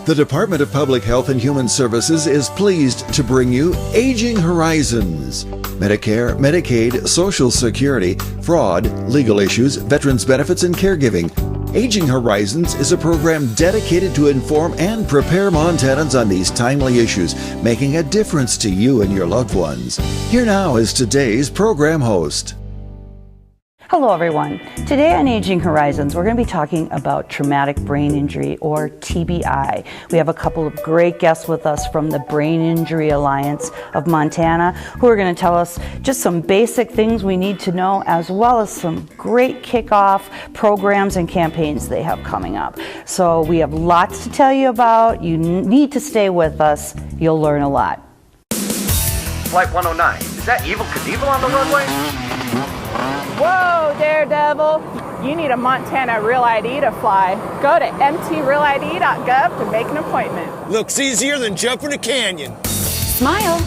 The Department of Public Health and Human Services is pleased to bring you Aging Horizons. Medicare, Medicaid, Social Security, fraud, legal issues, veterans benefits, and caregiving. Aging Horizons is a program dedicated to inform and prepare Montanans on these timely issues, making a difference to you and your loved ones. Here now is today's program host. Hello everyone. Today on Aging Horizons, we're going to be talking about traumatic brain injury, or TBI. We have a couple of great guests with us from the Brain Injury Alliance of Montana who are going to tell us just some basic things we need to know, as well as some great kickoff programs and campaigns they have coming up. So we have lots to tell you about. You need to stay with us. You'll learn a lot. Flight 109, is that Evel Knievel on the runway? Whoa, Daredevil. You need a Montana Real ID to fly. Go to mtrealid.gov to make an appointment. Looks easier than jumping a canyon. Smile.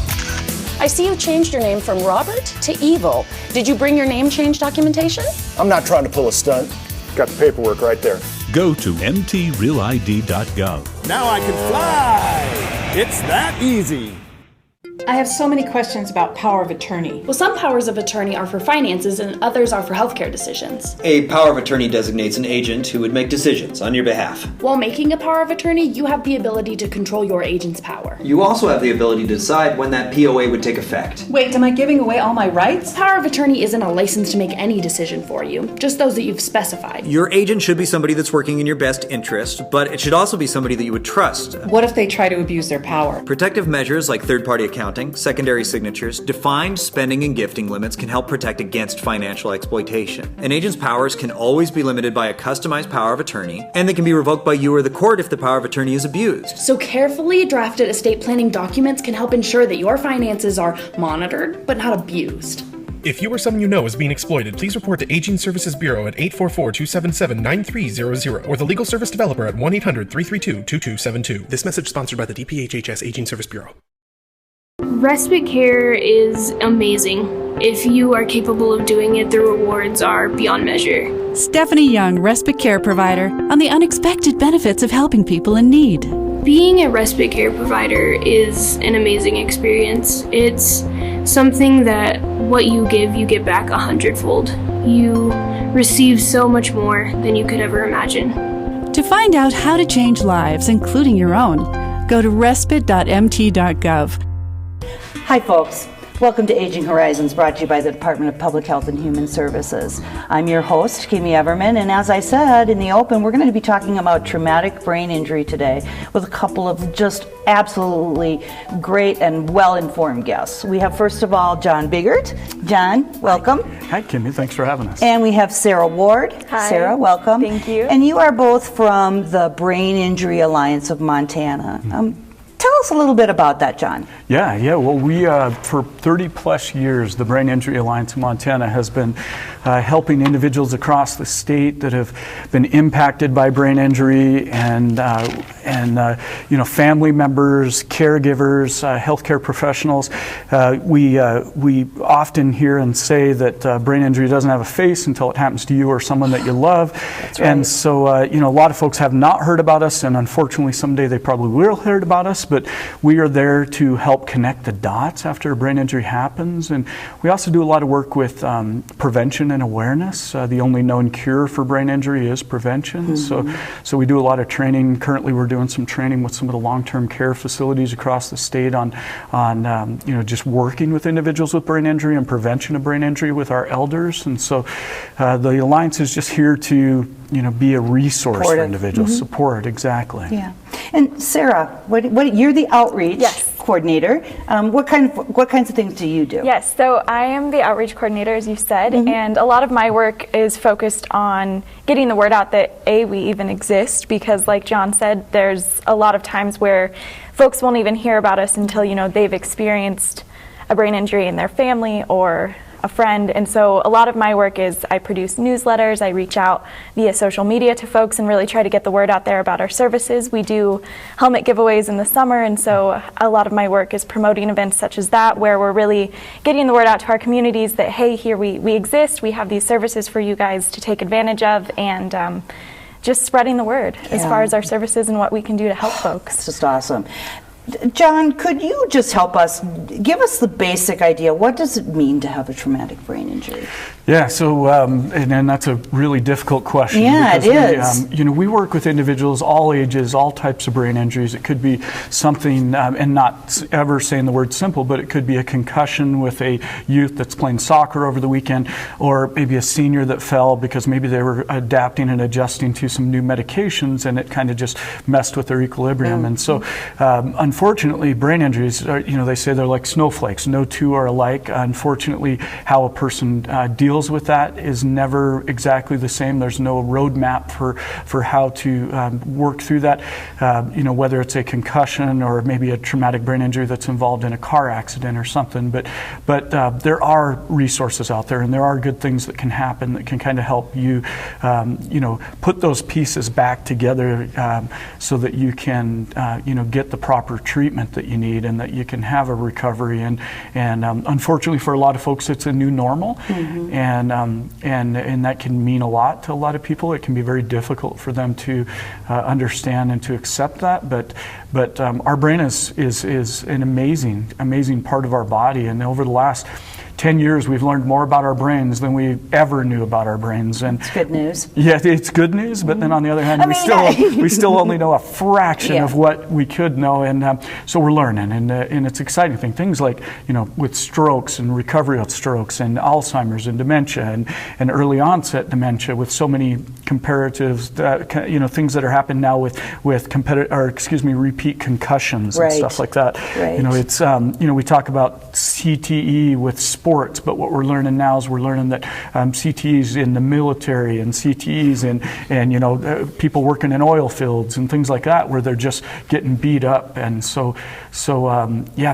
I see you changed your name from Robert to Evil. Did you bring your name change documentation? I'm not trying to pull a stunt. Got the paperwork right there. Go to mtrealid.gov. Now I can fly. It's that easy. I have so many questions about power of attorney. Well, some powers of attorney are for finances and others are for healthcare decisions. A power of attorney designates an agent who would make decisions on your behalf. While making a power of attorney, you have the ability to control your agent's power. You also have the ability to decide when that POA would take effect. Wait, am I giving away all my rights? Power of attorney isn't a license to make any decision for you, just those that you've specified. Your agent should be somebody that's working in your best interest, but it should also be somebody that you would trust. What if they try to abuse their power? Protective measures like third-party accounting, secondary signatures, defined spending and gifting limits can help protect against financial exploitation. An agent's powers can always be limited by a customized power of attorney, and they can be revoked by you or the court if the power of attorney is abused. So carefully drafted estate planning documents can help ensure that your finances are monitored, but not abused. If you or someone you know is being exploited, please report to Aging Services Bureau at 844-277-9300 or the Legal Service Developer at 1-800-332-2272. This message sponsored by the DPHHS Aging Service Bureau. Respite care is amazing. If you are capable of doing it, the rewards are beyond measure. Stephanie Young, respite care provider, on the unexpected benefits of helping people in need. Being a respite care provider is an amazing experience. It's something that what you give, you get back 100-fold. You receive so much more than you could ever imagine. To find out how to change lives, including your own, go to respite.mt.gov. Hi folks, welcome to Aging Horizons, brought to you by the Department of Public Health and Human Services. I'm your host, Kimi Everman, and as I said in the open, we're going to be talking about traumatic brain injury today with a couple of just absolutely great and well-informed guests. We have, first of all, John Biggert. John, welcome. Hi, Kimi. Thanks for having us. And we have Sarah Ward. Hi. Sarah, welcome. Thank you. And you are both from the Brain Injury Alliance of Montana. Tell us a little bit about that, John. Yeah. Well, we, for 30 plus years, the Brain Injury Alliance of Montana has been helping individuals across the state that have been impacted by brain injury and family members, caregivers, healthcare professionals. We often hear and say that brain injury doesn't have a face until it happens to you or someone that you love. That's right. And so, a lot of folks have not heard about us, and unfortunately someday they probably will hear about us, but we are there to help connect the dots after a brain injury happens. And we also do a lot of work with prevention and awareness. The only known cure for brain injury is prevention. So we do a lot of training. Currently we're doing some training with some of the long-term care facilities across the state on just working with individuals with brain injury and prevention of brain injury with our elders. And so the Alliance is just here to be a resource for individuals. Support, exactly. Yeah. And Sarah, you're the outreach coordinator. What kinds of things do you do? Yes, so I am the outreach coordinator, as you said, and a lot of my work is focused on getting the word out that we even exist, because like John said, there's a lot of times where folks won't even hear about us until they've experienced a brain injury in their family or a friend. And so a lot of my work is I produce newsletters, I reach out via social media to folks and really try to get the word out there about our services. We do helmet giveaways in the summer, and so a lot of my work is promoting events such as that, where we're really getting the word out to our communities that, hey, here we exist, we have these services for you guys to take advantage of, and just spreading the word as far as our services and what we can do to help folks. It's just awesome. John, could you just help us, give us the basic idea, what does it mean to have a traumatic brain injury? Yeah, so, and that's a really difficult question. Yeah, it is. We work with individuals, all ages, all types of brain injuries. It could be something, and not ever saying the word simple, but it could be a concussion with a youth that's playing soccer over the weekend, or maybe a senior that fell because maybe they were adapting and adjusting to some new medications and it kind of just messed with their equilibrium. And so, unfortunately, brain injuries are, they say they're like snowflakes. No two are alike. Unfortunately, how a person deals with that is never exactly the same. There's no roadmap for how to work through that. Whether it's a concussion or maybe a traumatic brain injury that's involved in a car accident or something. But there are resources out there, and there are good things that can happen that can kind of help you, put those pieces back together so that you can, get the proper treatment that you need and that you can have a recovery. And unfortunately for a lot of folks, it's a new normal. And that can mean a lot to a lot of people. It can be very difficult for them to understand and to accept that. But our brain is an amazing part of our body. And over the last 10 years, we've learned more about our brains than we ever knew about our brains. And it's good news. Yeah, it's good news. But then on the other hand, we still only know a fraction of what we could know. And so we're learning, and it's an exciting thing. Things like, with strokes and recovery of strokes and Alzheimer's and dementia and early onset dementia, with so many comparatives, things that are happening now with repeat concussions and stuff like that. Right. It's we talk about CTE with sports, but what we're learning now is we're learning that CTEs in the military and CTEs and people working in oil fields and things like that, where they're just getting beat up. And so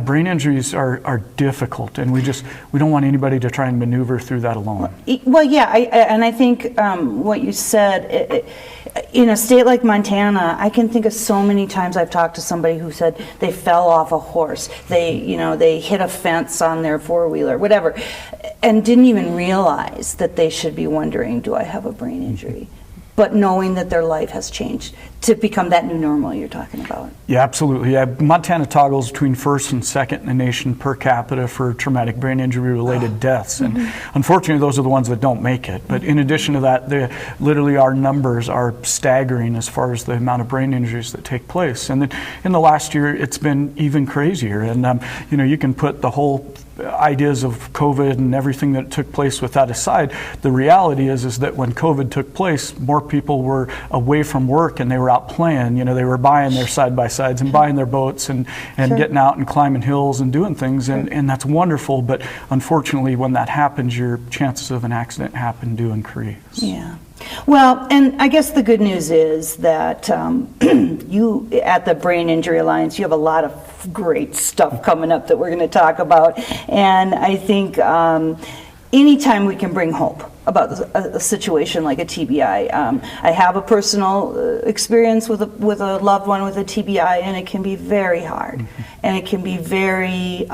brain injuries are difficult, and we don't want anybody to try and maneuver through that alone. Well, yeah, I think what you said, in a state like Montana, I can think of so many times I've talked to somebody who said they fell off a horse, they hit a fence on their four-wheeler, whatever, and didn't even realize that they should be wondering, do I have a brain injury? But knowing that their life has changed to become that new normal you're talking about. Yeah, absolutely. Yeah, Montana toggles between first and second in the nation per capita for traumatic brain injury related deaths. And unfortunately, those are the ones that don't make it. But in addition to that, literally our numbers are staggering as far as the amount of brain injuries that take place. And then in the last year, it's been even crazier. And you can put the whole ideas of COVID and everything that took place with that aside. The reality is that when COVID took place, more people were away from work and they were out playing. They were buying their side-by-sides and buying their boats and getting out and climbing hills and doing things, and that's wonderful. But unfortunately, when that happens, your chances of an accident do increase. Yeah. Well, and I guess the good news is that you, at the Brain Injury Alliance, you have a lot of great stuff coming up that we're going to talk about. And I think anytime we can bring hope about a situation like a TBI. I have a personal experience with a loved one with a TBI, and it can be very hard. And it can be very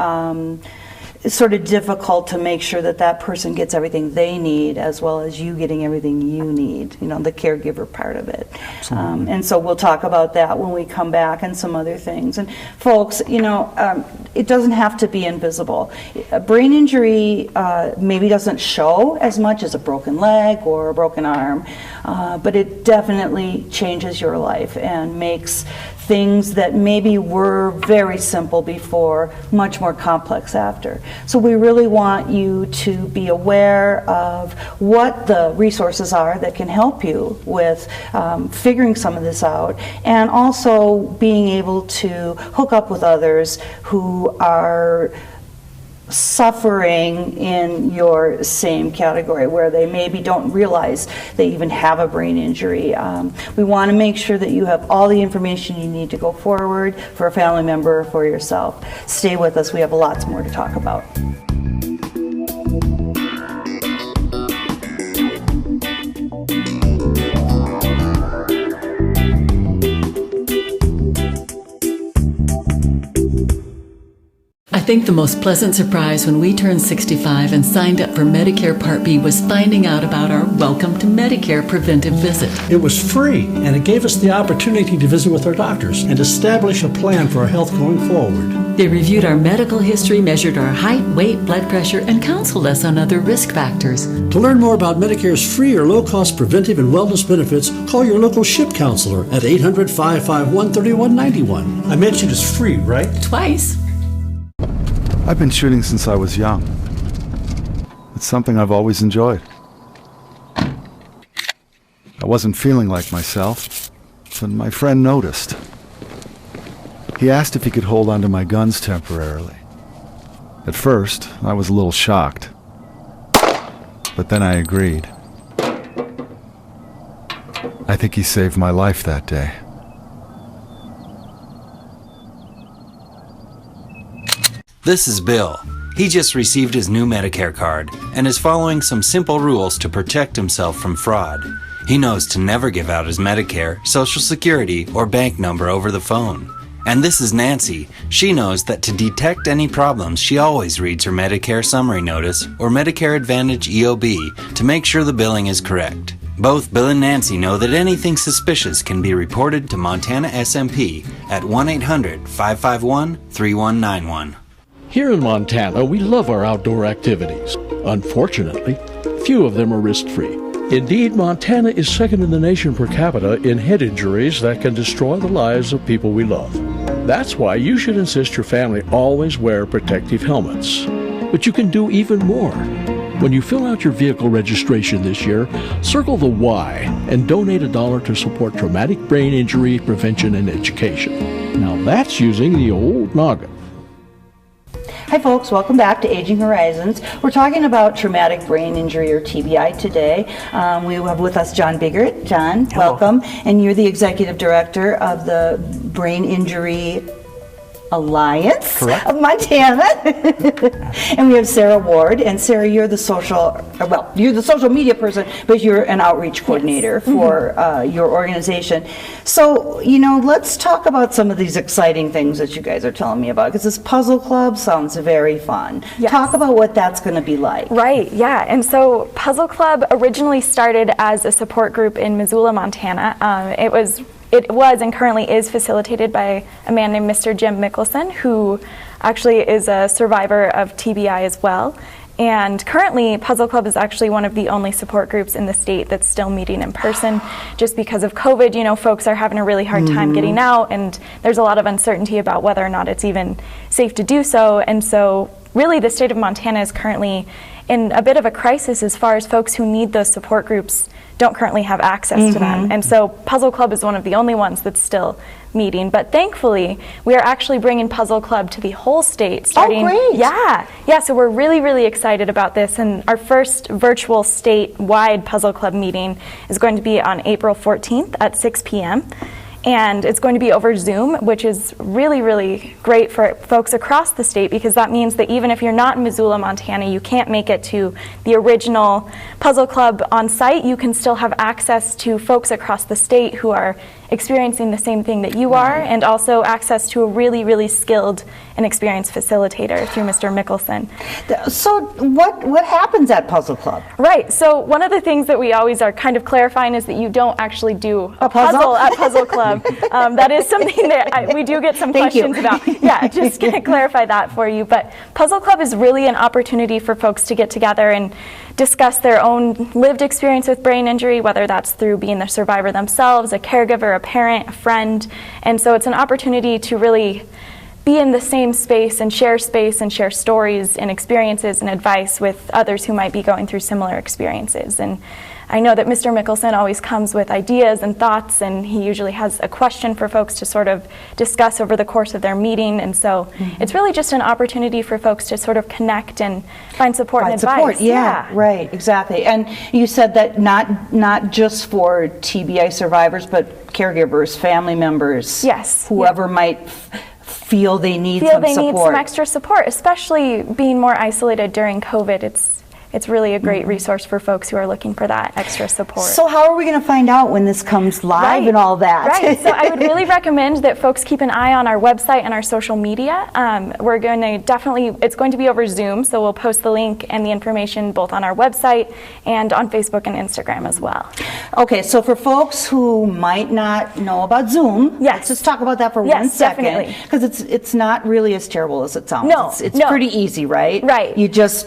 sort of difficult to make sure that person gets everything they need, as well as you getting everything you need, the caregiver part of it. And so we'll talk about that when we come back, and some other things. And folks, it doesn't have to be invisible. A brain injury maybe doesn't show as much as a broken leg or a broken arm, but it definitely changes your life and makes things that maybe were very simple before much more complex after. So we really want you to be aware of what the resources are that can help you with figuring some of this out, and also being able to hook up with others who are suffering in your same category, where they maybe don't realize they even have a brain injury. We want to make sure that you have all the information you need to go forward for a family member or for yourself. Stay with us. We have lots more to talk about. I think the most pleasant surprise when we turned 65 and signed up for Medicare Part B was finding out about our Welcome to Medicare preventive visit. It was free, and it gave us the opportunity to visit with our doctors and establish a plan for our health going forward. They reviewed our medical history, measured our height, weight, blood pressure, and counseled us on other risk factors. To learn more about Medicare's free or low-cost preventive and wellness benefits, call your local SHIP counselor at 800-551-3191. I mentioned it's free, right? Twice. I've been shooting since I was young. It's something I've always enjoyed. I wasn't feeling like myself, but my friend noticed. He asked if he could hold onto my guns temporarily. At first, I was a little shocked, but then I agreed. I think he saved my life that day. This is Bill. He just received his new Medicare card and is following some simple rules to protect himself from fraud. He knows to never give out his Medicare, Social Security, or bank number over the phone. And this is Nancy. She knows that to detect any problems, she always reads her Medicare summary notice or Medicare Advantage EOB to make sure the billing is correct. Both Bill and Nancy know that anything suspicious can be reported to Montana SMP at 1-800-551-3191. Here in Montana, we love our outdoor activities. Unfortunately, few of them are risk-free. Indeed, Montana is second in the nation per capita in head injuries that can destroy the lives of people we love. That's why you should insist your family always wear protective helmets. But you can do even more. When you fill out your vehicle registration this year, circle the Y and donate $1 to support traumatic brain injury prevention and education. Now that's using the old noggin. Hi folks, welcome back to Aging Horizons. We're talking about traumatic brain injury or TBI today. We have with us John Biggert. John, Hello. Welcome. And you're the Executive Director of the Brain Injury Alliance Correct. of Montana. And we have Sarah Ward. And Sarah, you're the social media person, but you're an outreach coordinator for your organization. So, let's talk about some of these exciting things that you guys are telling me about, because this Puzzle Club sounds very fun. Yes. Talk about what that's going to be like. Right, yeah. And so Puzzle Club originally started as a support group in Missoula, Montana. It was and currently is facilitated by a man named Mr. Jim Mickelson, who actually is a survivor of TBI as well. And currently, Puzzle Club is actually one of the only support groups in the state that's still meeting in person. Just because of COVID, folks are having a really hard time getting out, and there's a lot of uncertainty about whether or not it's even safe to do so. And so really the state of Montana is currently in a bit of a crisis as far as folks who need those support groups don't currently have access to them. And so Puzzle Club is one of the only ones that's still meeting. But thankfully, we are actually bringing Puzzle Club to the whole state starting. Oh, great. Yeah, so we're really, really excited about this. And our first virtual statewide Puzzle Club meeting is going to be on April 14th at 6 p.m. And it's going to be over Zoom, which is really, really great for folks across the state, because that means that even if you're not in Missoula, Montana, you can't make it to the original Puzzle Club on site, you can still have access to folks across the state who are experiencing the same thing that you are, and also access to a really, really skilled and experienced facilitator through Mr. Mickelson. So what happens at Puzzle Club? Right, so one of the things that we always are kind of clarifying is that you don't actually do a puzzle at Puzzle Club. That is something that we do get some questions about. Yeah, just to clarify that for you. But Puzzle Club is really an opportunity for folks to get together and discuss their own lived experience with brain injury, whether that's through being the survivor themselves, a caregiver, a parent, a friend. And so it's an opportunity to really be in the same space and share stories and experiences and advice with others who might be going through similar experiences. And I know that Mr. Mickelson always comes with ideas and thoughts, and he usually has a question for folks to sort of discuss over the course of their meeting. And so it's really just an opportunity for folks to sort of connect and find support and advice. Yeah, right, exactly. And you said that not just for TBI survivors, but caregivers, family members, whoever might feel they need some support. Need some extra support, especially being more isolated during COVID. it's really a great resource for folks who are looking for that extra support. So how are we going to find out when this comes live and all that? Right. So I would really recommend that folks keep an eye on our website and our social media. We're going to it's going to be over Zoom, so we'll post the link and the information both on our website and on Facebook and Instagram as well. Okay, so for folks who might not know about Zoom, let's just talk about that for 1 second. Definitely. Because it's not really as terrible as it sounds. No, it's pretty easy, right? Right. You just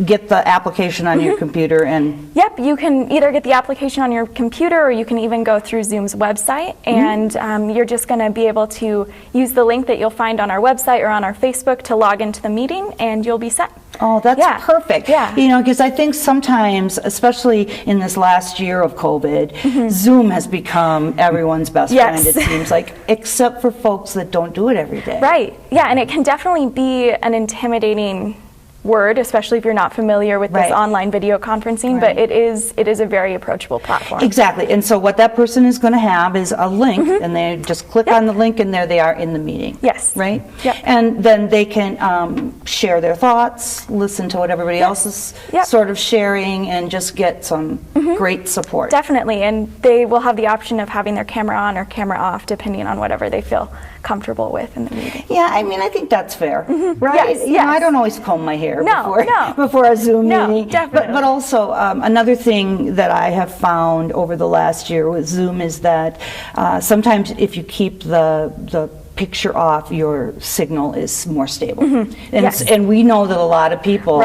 get the application on your computer and... Yep, you can either get the application on your computer or you can even go through Zoom's website, and you're just going to be able to use the link that you'll find on our website or on our Facebook to log into the meeting, and you'll be set. Oh, that's perfect. Yeah. You know, because I think sometimes, especially in this last year of COVID, Zoom has become everyone's best friend, it seems like, except for folks that don't do it every day. Right. Yeah, and it can definitely be an intimidating word, especially if you're not familiar with this online video conferencing, but it is a very approachable platform. Exactly. And so what that person is going to have is a link, and they just click on the link, and there they are in the meeting. Yes. Right? Yep. And then they can share their thoughts, listen to what everybody else is sort of sharing, and just get some great support. Definitely. And they will have the option of having their camera on or camera off, depending on whatever they feel comfortable with in the meeting. Yeah, I mean, I think that's fair, right? Yes, You know, I don't always comb my hair No, before a Zoom meeting. Definitely. But also, another thing that I have found over the last year with Zoom is that sometimes if you keep the picture off, your signal is more stable. And we know that a lot of people,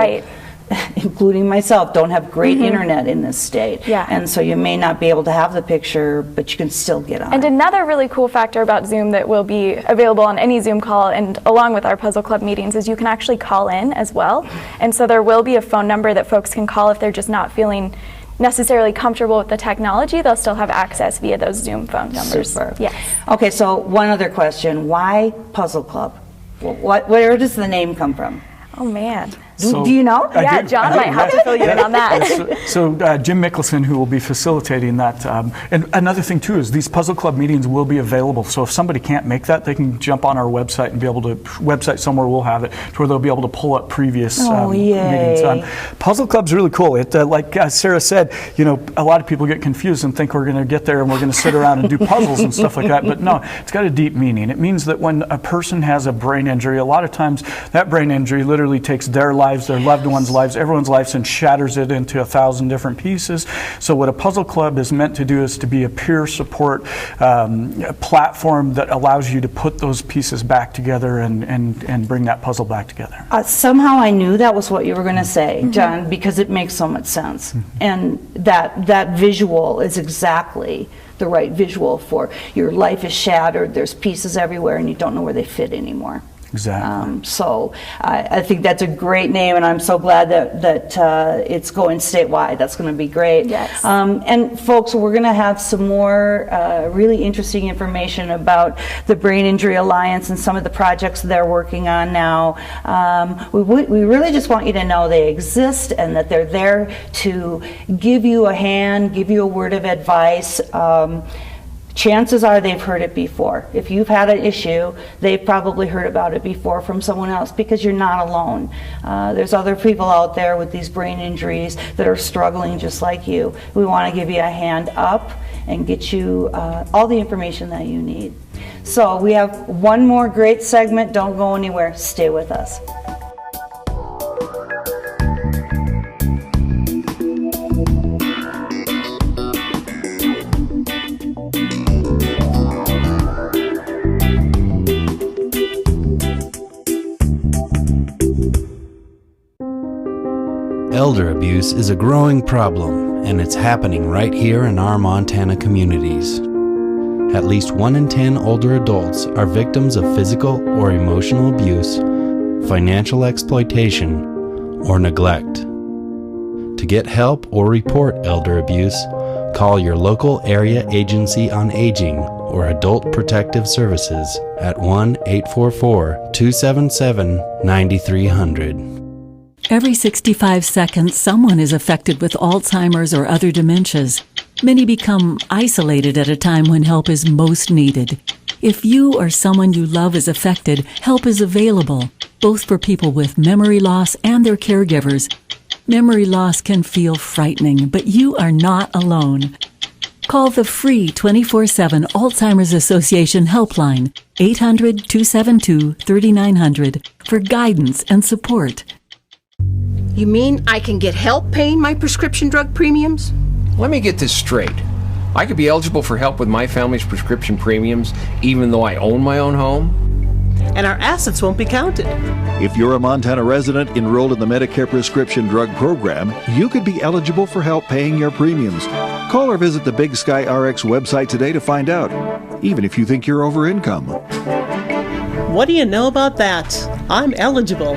including myself, don't have great internet in this state. And so you may not be able to have the picture, but you can still get on. And another really cool factor about Zoom that will be available on any Zoom call and along with our Puzzle Club meetings is you can actually call in as well. And so there will be a phone number that folks can call if they're just not feeling necessarily comfortable with the technology. They'll still have access via those Zoom phone numbers. Super. Yes. Okay, so one other question. Why Puzzle Club? Where does the name come from? Oh, man. Do you know? Yeah, John might have to fill you in on that. So Jim Mickelson, who will be facilitating that, and another thing too is these Puzzle Club meetings will be available. So if somebody can't make that, they can jump on our website and be able to, website somewhere we'll have it, to where they'll be able to pull up previous meetings. Puzzle Club's really cool. It, like Sarah said, you know, a lot of people get confused and think we're going to get there and we're going to sit around and do puzzles and stuff like that. But no, it's got a deep meaning. It means that when a person has a brain injury, a lot of times that brain injury literally takes their lives, their loved ones' lives, everyone's lives, and shatters it into 1,000 different pieces. So what a Puzzle Club is meant to do is to be a peer support platform that allows you to put those pieces back together and bring that puzzle back together. Somehow I knew that was what you were going to say, John, because it makes so much sense. And that visual is exactly the right visual for your life is shattered, there's pieces everywhere, and you don't know where they fit anymore. Exactly. So I think that's a great name, and I'm so glad that it's going statewide. That's going to be great. Yes. And folks, we're going to have some more really interesting information about the Brain Injury Alliance and some of the projects they're working on now. We really just want you to know they exist and that they're there to give you a hand, give you a word of advice. Chances are they've heard it before. If you've had an issue, they've probably heard about it before from someone else, because you're not alone. There's other people out there with these brain injuries that are struggling just like you. We want to give you a hand up and get you all the information that you need. So we have one more great segment. Don't go anywhere. Stay with us. Elder abuse is a growing problem, and it's happening right here in our Montana communities. At least 1 in 10 older adults are victims of physical or emotional abuse, financial exploitation, or neglect. To get help or report elder abuse, call your local area agency on aging or Adult Protective Services at 1-844-277-9300. Every 65 seconds, someone is affected with Alzheimer's or other dementias. Many become isolated at a time when help is most needed. If you or someone you love is affected, help is available, both for people with memory loss and their caregivers. Memory loss can feel frightening, but you are not alone. Call the free 24/7 Alzheimer's Association helpline, 800-272-3900, for guidance and support. You mean I can get help paying my prescription drug premiums? Let me get this straight. I could be eligible for help with my family's prescription premiums even though I own my own home? And our assets won't be counted. If you're a Montana resident enrolled in the Medicare prescription drug program, you could be eligible for help paying your premiums. Call or visit the Big Sky RX website today to find out, even if you think you're over income. What do you know about that? I'm eligible.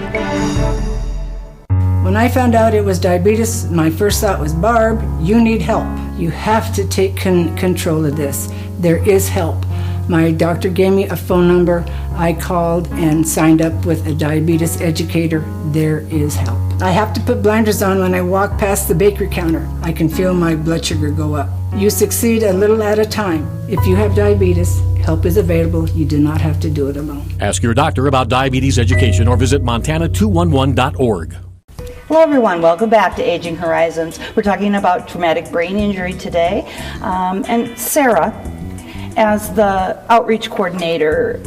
When I found out it was diabetes, my first thought was, Barb, you need help. You have to take control of this. There is help. My doctor gave me a phone number. I called and signed up with a diabetes educator. There is help. I have to put blinders on when I walk past the bakery counter. I can feel my blood sugar go up. You succeed a little at a time. If you have diabetes, help is available. You do not have to do it alone. Ask your doctor about diabetes education or visit montana211.org. Hello everyone, welcome back to Aging Horizons. We're talking about traumatic brain injury today. And Sarah, as the outreach coordinator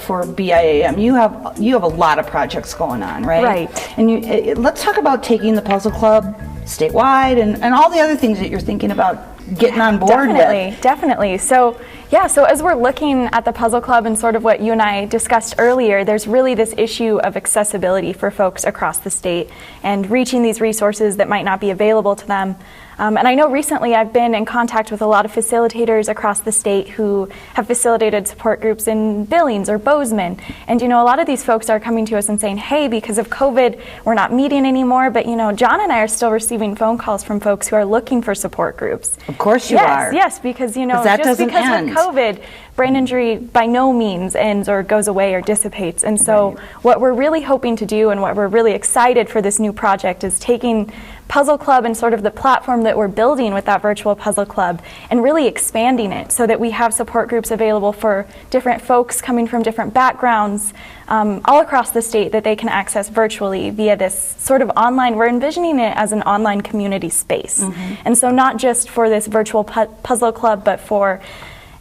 for BIAM, you have a lot of projects going on, right? Right. And let's talk about taking the Puzzle Club statewide and all the other things that you're thinking about getting on board with. Definitely. So as we're looking at the Puzzle Club and sort of what you and I discussed earlier, there's really this issue of accessibility for folks across the state and reaching these resources that might not be available to them. And I know recently I've been in contact with a lot of facilitators across the state who have facilitated support groups in Billings or Bozeman. And a lot of these folks are coming to us and saying, hey, because of COVID, we're not meeting anymore. But John and I are still receiving phone calls from folks who are looking for support groups. Of course you are. Yes, because that just doesn't because end. with COVID, brain injury by no means ends or goes away or dissipates. And so what we're really hoping to do and what we're really excited for this new project is taking Puzzle Club and sort of the platform that we're building with that virtual Puzzle Club and really expanding it so that we have support groups available for different folks coming from different backgrounds all across the state that they can access virtually via this sort of online, we're envisioning it as an online community space. And so not just for this virtual Puzzle Club, but for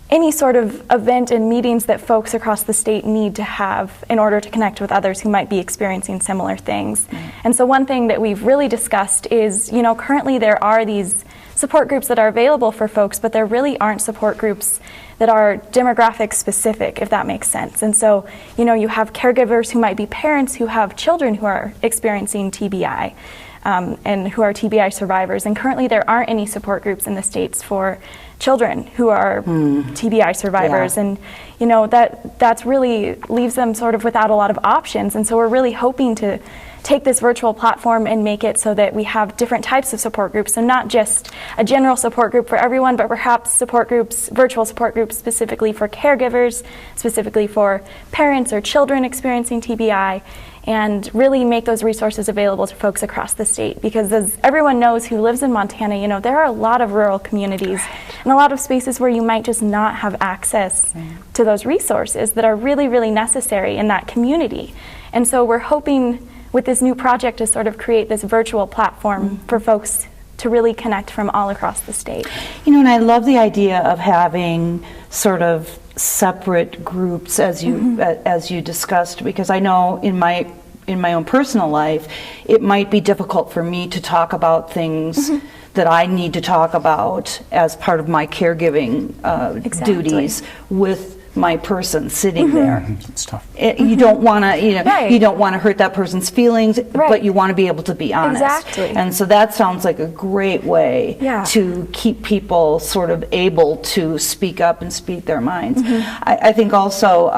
any sort of event and meetings that folks across the state need to have in order to connect with others who might be experiencing similar things. And so one thing that we've really discussed is, currently there are these support groups that are available for folks, but there really aren't support groups that are demographic specific, if that makes sense. And so, you have caregivers who might be parents who have children who are experiencing TBI. And who are TBI survivors. And currently there aren't any support groups in the states for children who are TBI survivors. And that's really leaves them sort of without a lot of options. And so we're really hoping to take this virtual platform and make it so that we have different types of support groups. So not just a general support group for everyone, but perhaps support groups, virtual support groups specifically for caregivers, specifically for parents or children experiencing TBI, and really make those resources available to folks across the state. Because as everyone knows who lives in Montana, there are a lot of rural communities and a lot of spaces where you might just not have access to those resources that are really, really necessary in that community. And so we're hoping with this new project to sort of create this virtual platform for folks to really connect from all across the state. And I love the idea of having sort of separate groups as you discussed, because I know in my own personal life it might be difficult for me to talk about things that I need to talk about as part of my caregiving duties with my person sitting there. It's tough. You don't want to, you don't want to hurt that person's feelings, but you want to be able to be honest. Exactly. And so that sounds like a great way to keep people sort of able to speak up and speak their minds. I think also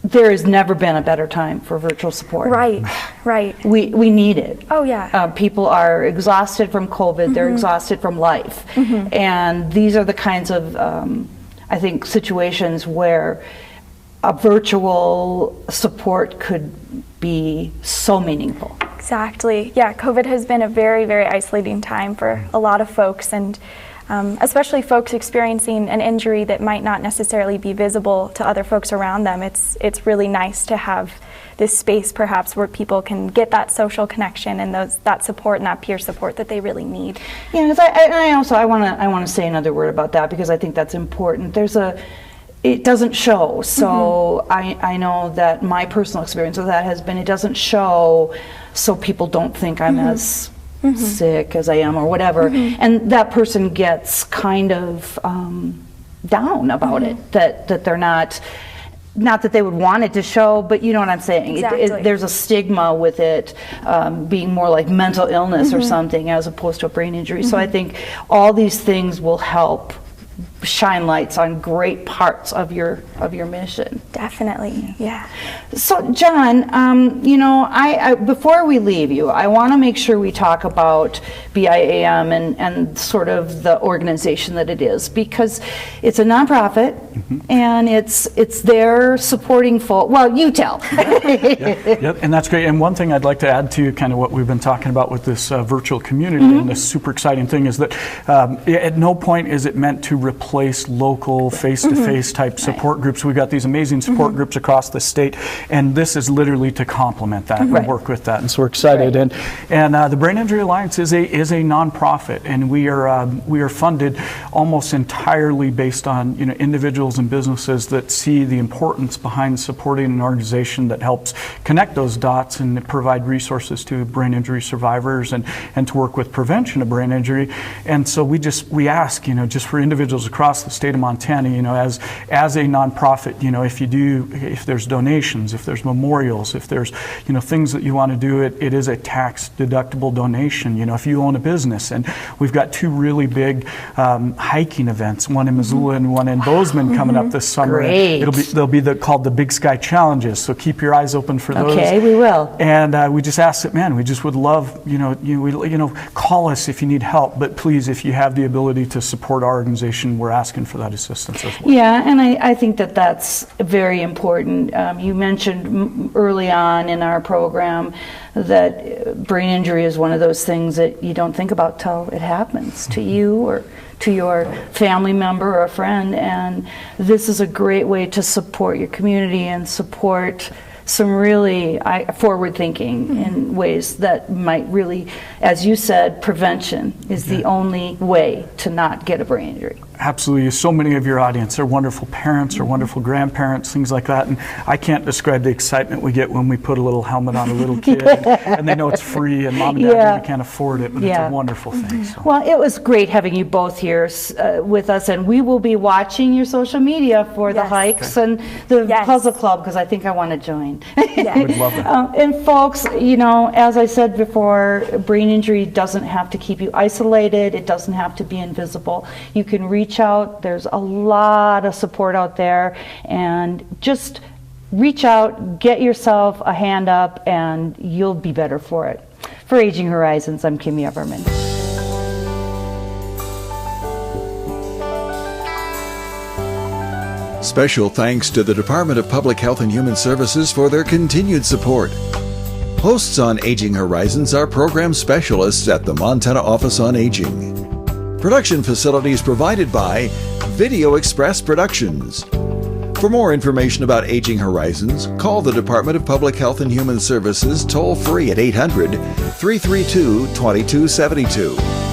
there has never been a better time for virtual support. Right. We need it. Oh yeah. People are exhausted from COVID. They're exhausted from life, and these are the kinds of I think situations where a virtual support could be so meaningful. Exactly. Yeah, COVID has been a very, very isolating time for a lot of folks, and especially folks experiencing an injury that might not necessarily be visible to other folks around them. It's really nice to have this space perhaps where people can get that social connection and that support and that peer support that they really need. Yeah, because I want to say another word about that, because I think that's important. It doesn't show. So I know that my personal experience with that has been, it doesn't show, so people don't think I'm as sick as I am or whatever. And that person gets kind of down about it, that they're not that they would want it to show, but you know what I'm saying. Exactly. There's a stigma with it being more like mental illness or something as opposed to a brain injury. So I think all these things will help shine lights on great parts of your mission. Definitely, yeah. So John, you know, I before we leave you, I want to make sure we talk about BIAM and sort of the organization that it is, because it's a nonprofit and it's there supporting folk. Well, you tell. Yep, and that's great. And one thing I'd like to add to kind of what we've been talking about with this virtual community and this super exciting thing is that at no point is it meant to replace local face-to-face type support groups. We've got these amazing support groups across the state, and this is literally to complement that and work with that. And so we're excited. And the Brain Injury Alliance is a nonprofit, and we are funded almost entirely based on individuals and businesses that see the importance behind supporting an organization that helps connect those dots and provide resources to brain injury survivors and to work with prevention of brain injury. And so we ask, just for individuals across the state of Montana, as a nonprofit, if there's donations, if there's memorials, if there's things that you want to do, it is a tax deductible donation. If you own a business, and we've got two really big hiking events, one in Missoula and one in Bozeman coming up this summer. Great. They'll be called the Big Sky Challenges. So keep your eyes open for those. Okay, we will. And we just ask that, man, we just would love, call us if you need help, but please, if you have the ability to support our organization, we're asking for that assistance as well. Yeah, and I think that that's very important. You mentioned early on in our program that brain injury is one of those things that you don't think about till it happens to you or to your family member or a friend, and this is a great way to support your community and support some really forward thinking in ways that might really, as you said, prevention is the only way to not get a brain injury. Absolutely. So many of your audience are wonderful parents or wonderful grandparents, things like that. And I can't describe the excitement we get when we put a little helmet on a little kid and they know it's free, and mom and dad really can't afford it, but it's a wonderful thing. So. Well, it was great having you both here with us, and we will be watching your social media for the hikes and the puzzle club, because I think I want to join. We'd love that. And folks, as I said before, brain injury doesn't have to keep you isolated. It doesn't have to be invisible. You can reach out. There's a lot of support out there, and just reach out, get yourself a hand up, and you'll be better for it. For Aging Horizons, I'm Kimmy Everman. Special thanks to the Department of Public Health and Human Services for their continued support. Hosts on Aging Horizons are program specialists at the Montana Office on Aging. Production facilities provided by Video Express Productions. For more information about Aging Horizons, call the Department of Public Health and Human Services toll-free at 800-332-2272.